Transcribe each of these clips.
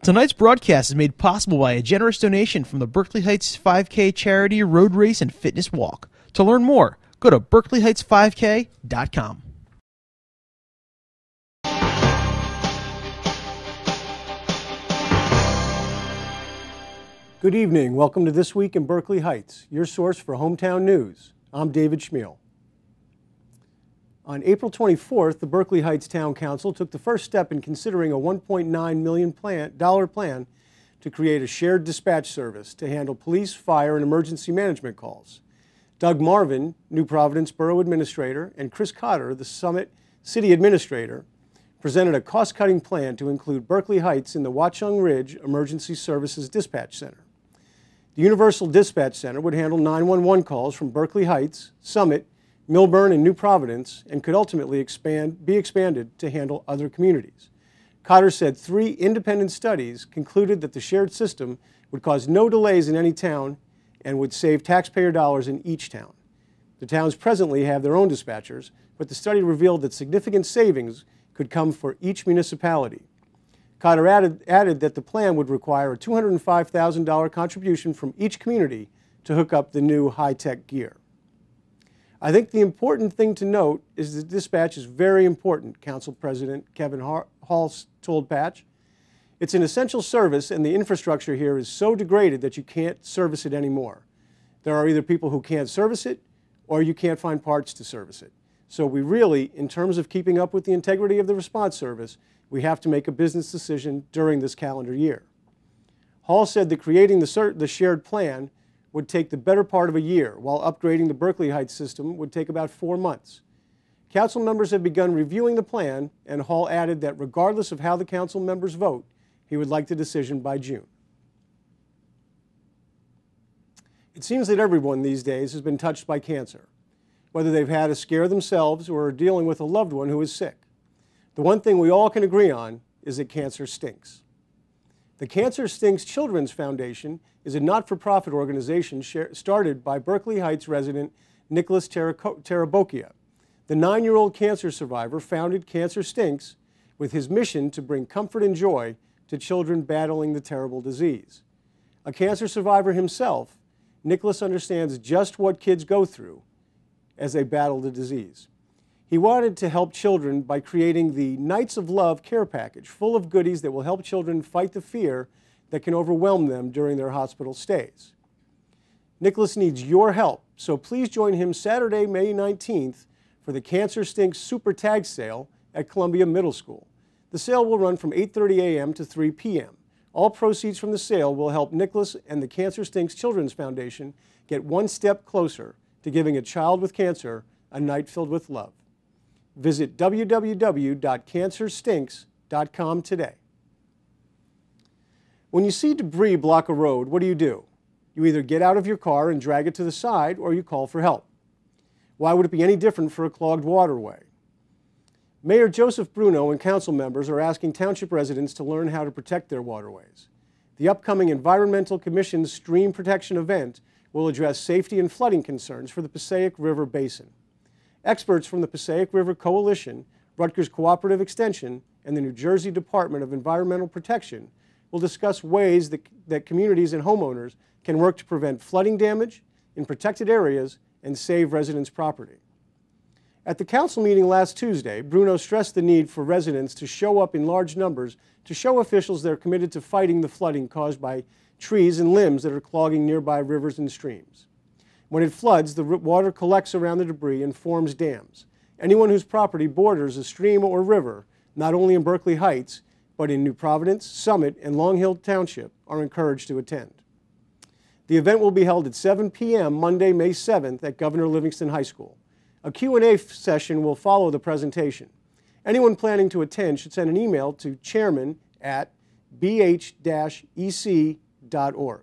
Tonight's broadcast is made possible by a generous donation from the Berkeley Heights 5K charity road race and fitness walk. To learn more, go to berkeleyheightsfivek.com. Good evening. Welcome to This Week in Berkeley Heights, your source for hometown news. I'm David Schmiel. On April 24th, the Berkeley Heights Town Council took the first step in considering a $1.9 million plan to create a shared dispatch service to handle police, fire, and emergency management calls. Doug Marvin, New Providence Borough Administrator, and Chris Cotter, the Summit City Administrator, presented a cost-cutting plan to include Berkeley Heights in the Watchung Ridge Emergency Services Dispatch Center. The Universal Dispatch Center would handle 911 calls from Berkeley Heights, Summit, Milburn, and New Providence, and could ultimately be expanded to handle other communities. Cotter said 3 independent studies concluded that the shared system would cause no delays in any town and would save taxpayer dollars in each town. The towns presently have their own dispatchers, but the study revealed that significant savings could come for each municipality. Cotter added that the plan would require a $205,000 contribution from each community to hook up the new high-tech gear. I think the important thing to note is that dispatch is very important, Council President Kevin Hall told Patch. It's an essential service, and the infrastructure here is so degraded that you can't service it anymore. There are either people who can't service it, or you can't find parts to service it. So we really, in terms of keeping up with the integrity of the response service, we have to make a business decision during this calendar year. Hall said that creating the shared plan would take the better part of a year, while upgrading the Berkeley Heights system would take about 4 months. Council members have begun reviewing the plan, and Hall added that regardless of how the council members vote, he would like the decision by June. It seems that everyone these days has been touched by cancer, whether they've had a scare themselves or are dealing with a loved one who is sick. The one thing we all can agree on is that cancer stinks. The Cancer Stinks Children's Foundation is a not-for-profit organization started by Berkeley Heights resident Nicholas Tarabokia. The 9-year-old cancer survivor founded Cancer Stinks with his mission to bring comfort and joy to children battling the terrible disease. A cancer survivor himself, Nicholas understands just what kids go through as they battle the disease. He wanted to help children by creating the Nights of Love care package, full of goodies that will help children fight the fear that can overwhelm them during their hospital stays. Nicholas needs your help, so please join him Saturday, May 19th for the Cancer Stinks Super Tag Sale at Columbia Middle School. The sale will run from 8:30 a.m. to 3 p.m. All proceeds from the sale will help Nicholas and the Cancer Stinks Children's Foundation get one step closer to giving a child with cancer a night filled with love. Visit www.cancerstinks.com today. When you see debris block a road, what do? You either get out of your car and drag it to the side, or you call for help. Why would it be any different for a clogged waterway? Mayor Joseph Bruno and council members are asking township residents to learn how to protect their waterways. The upcoming Environmental Commission's Stream Protection event will address safety and flooding concerns for the Passaic River Basin. Experts from the Passaic River Coalition, Rutgers Cooperative Extension, and the New Jersey Department of Environmental Protection will discuss ways that communities and homeowners can work to prevent flooding damage in protected areas and save residents' property. At the council meeting last Tuesday, Bruno stressed the need for residents to show up in large numbers to show officials they're committed to fighting the flooding caused by trees and limbs that are clogging nearby rivers and streams. When it floods, the water collects around the debris and forms dams. Anyone whose property borders a stream or river, not only in Berkeley Heights, but in New Providence, Summit, and Long Hill Township, are encouraged to attend. The event will be held at 7 p.m. Monday, May 7th at Governor Livingston High School. A Q&A session will follow the presentation. Anyone planning to attend should send an email to chairman@bh-ec.org.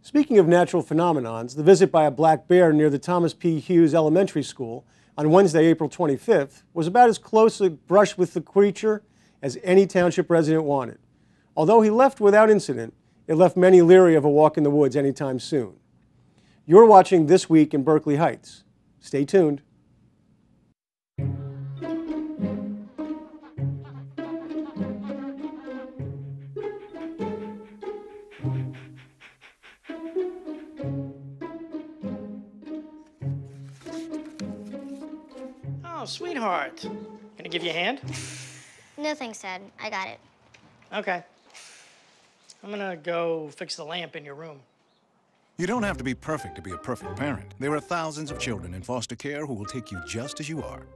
Speaking of natural phenomenons, the visit by a black bear near the Thomas P. Hughes Elementary School on Wednesday, April 25th, was about as close a brush with the creature as any township resident wanted. Although he left without incident, it left many leery of a walk in the woods anytime soon. You're watching This Week in Berkeley Heights. Stay tuned. sweetheart. Gonna give you a hand? No thanks, Dad. I got it. Okay. I'm gonna go fix the lamp in your room. You don't have to be perfect to be a perfect parent. There are thousands of children in foster care who will take you just as you are.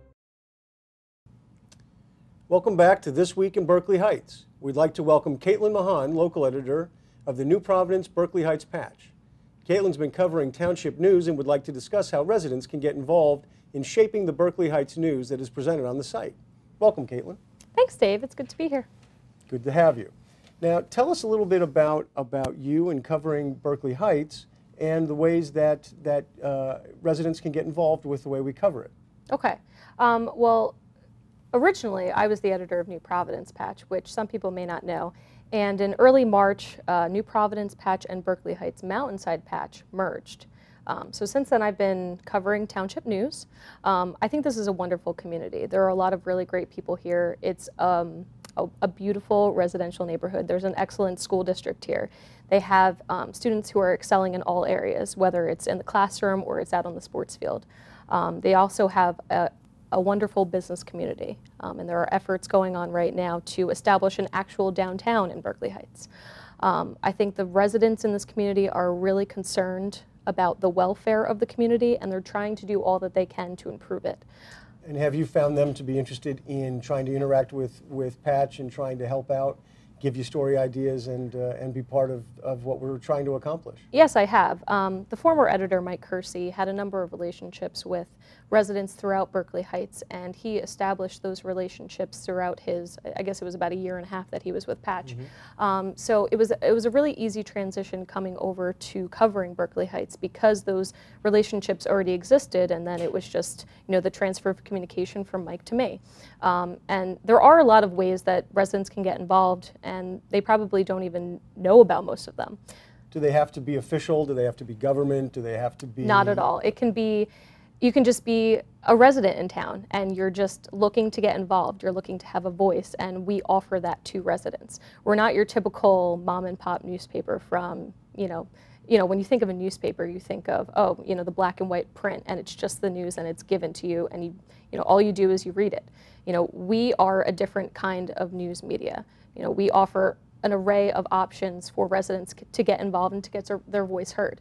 Welcome back to This Week in Berkeley Heights. We'd like to welcome Caitlin Mahan, local editor of the New Providence Berkeley Heights Patch. Caitlin's been covering township news and would like to discuss how residents can get involved in shaping the Berkeley Heights news that is presented on the site. Welcome, Caitlin. Thanks, Dave. It's good to be here. Good to have you. Now, tell us a little bit about you and covering Berkeley Heights and the ways that residents can get involved with the way we cover it. Okay. Well, originally, I was the editor of New Providence Patch, which some people may not know. And in early March, New Providence Patch and Berkeley Heights Mountainside Patch merged. So since then, I've been covering township news. I think this is a wonderful community. There are a lot of really great people here. It's a beautiful residential neighborhood. There's an excellent school district here. They have students who are excelling in all areas, whether it's in the classroom or it's out on the sports field. They also have a wonderful business community, and there are efforts going on right now to establish an actual downtown in Berkeley Heights. I think the residents in this community are really concerned about the welfare of the community, and they're trying to do all that they can to improve it. And have you found them to be interested in trying to interact with Patch and trying to help out, give you story ideas, and be part of what we're trying to accomplish? Yes, I have. The former editor, Mike Kersey, had a number of relationships with residents throughout Berkeley Heights, and he established those relationships throughout his, I guess it was about a year and a half that he was with Patch. So it was a really easy transition coming over to covering Berkeley Heights because those relationships already existed, and then it was just, you know, the transfer of communication from Mike to me. And there are a lot of ways that residents can get involved, and they probably don't even know about most of them. Do they have to be official? Do they have to be government? Do they have to be? Not at all. It can be, you can just be a resident in town and you're just looking to get involved. You're looking to have a voice, and we offer that to residents. We're not your typical mom and pop newspaper from, you know, when you think of a newspaper, you think of, oh, you know, the black and white print, and it's just the news and it's given to you, and you know, all you do is you read it. You know, we are a different kind of news media. You know, we offer an array of options for residents to get involved and to get their voice heard.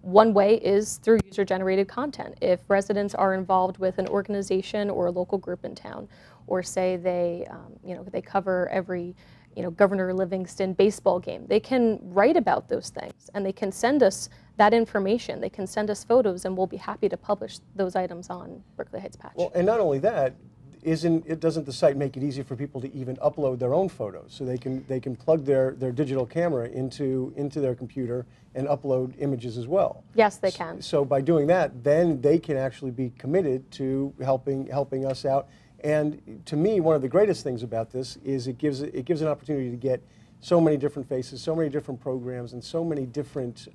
One way is through user-generated content. If residents are involved with an organization or a local group in town, or say they, you know, they cover every, you know, Governor Livingston baseball game, they can write about those things, and they can send us that information. They can send us photos, and we'll be happy to publish those items on Berkeley Heights Patch. Well, and not only that, doesn't the site make it easy for people to even upload their own photos? So they can plug their digital camera into their computer and upload images as well. Yes, they can. So by doing that, then they can actually be committed to helping us out. And to me, one of the greatest things about this is it gives an opportunity to get so many different faces, so many different programs, and so many different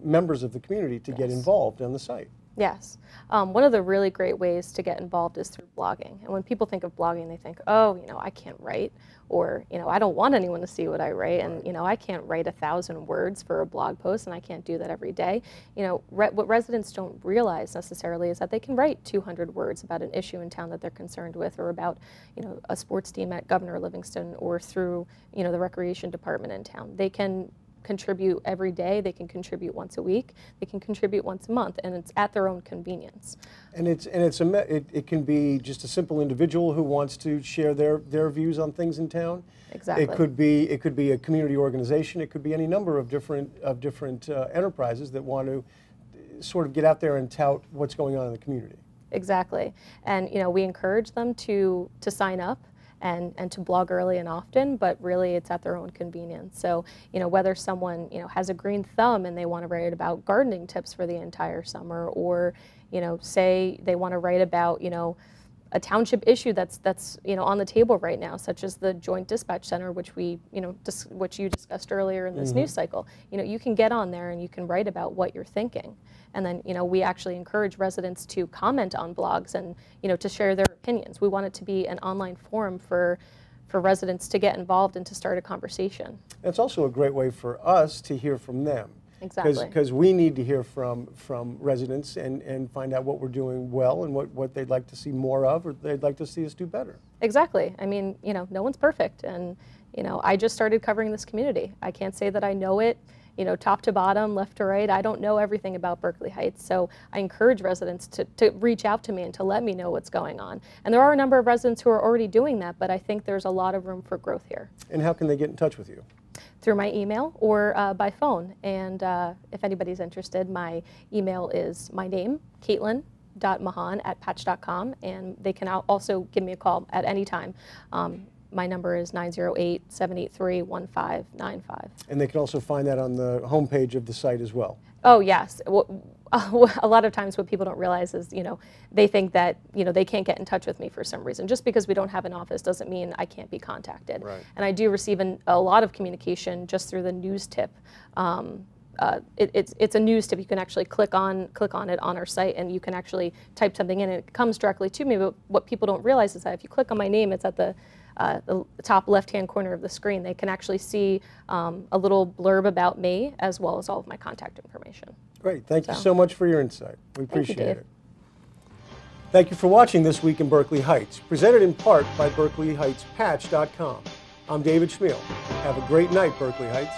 members of the community to get involved on the site. Yes. One of the really great ways to get involved is through blogging. And when people think of blogging, they think, oh, you know, I can't write, or, you know, I don't want anyone to see what I write, and, you know, I can't write 1,000 words for a blog post, and I can't do that every day. You know, what residents don't realize necessarily is that they can write 200 words about an issue in town that they're concerned with, or about, you know, a sports team at Governor Livingston, or through, you know, the recreation department in town. They can contribute every day, they can contribute once a week, they can contribute once a month, and it's at their own convenience. And it can be just a simple individual who wants to share their views on things in town. Exactly. It could be a community organization. It could be any number of different enterprises that want to sort of get out there and tout what's going on in the community. Exactly. And, you know, we encourage them to sign up and to blog early and often, but really it's at their own convenience. So, you know, whether someone, you know, has a green thumb and they want to write about gardening tips for the entire summer, or, you know, say they want to write about, you know, a township issue that's you know, on the table right now, such as the Joint Dispatch Center, which we, you know, which you discussed earlier in this news cycle. You know, you can get on there and you can write about what you're thinking, and then, you know, we actually encourage residents to comment on blogs and, you know, to share their opinions. We want it to be an online forum for residents to get involved and to start a conversation. It's also a great way for us to hear from them. Exactly. Because we need to hear from residents and find out what we're doing well and what they'd like to see more of, or they'd like to see us do better. Exactly. I mean, no one's perfect. And, I just started covering this community. I can't say that I know it, top to bottom, left to right. I don't know everything about Berkeley Heights. So I encourage residents to reach out to me and to let me know what's going on. And there are a number of residents who are already doing that, but I think there's a lot of room for growth here. And how can they get in touch with you? Through my email or by phone. And if anybody's interested, my email is my name, Caitlin.mahan@patch.com, and they can also give me a call at any time. My number is 908-783-1595. And they can also find that on the homepage of the site as well. Oh, yes. A lot of times what people don't realize is, they think that, they can't get in touch with me for some reason. Just because we don't have an office doesn't mean I can't be contacted. Right. And I do receive a lot of communication just through the news tip. It's a news tip. You can actually click on it on our site, and you can actually type something in, and it comes directly to me. But what people don't realize is that if you click on my name, it's at the top left-hand corner of the screen. They can actually see a little blurb about me, as well as all of my contact information. Great. Thank you so much for your insight. We appreciate Dave. it. Thank you for watching This Week in Berkeley Heights, presented in part by BerkeleyHeightsPatch.com. I'm David Schmiel. Have a great night, Berkeley Heights.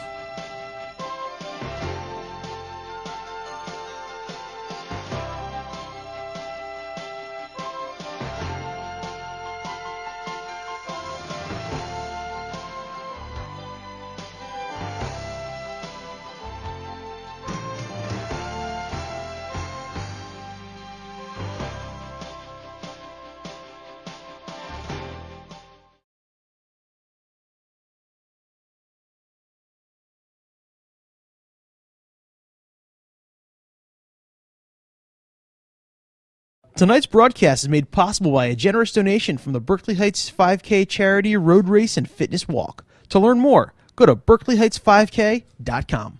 Tonight's broadcast is made possible by a generous donation from the Berkeley Heights 5K charity road race and fitness walk. To learn more, go to berkeleyheightsfivek.com.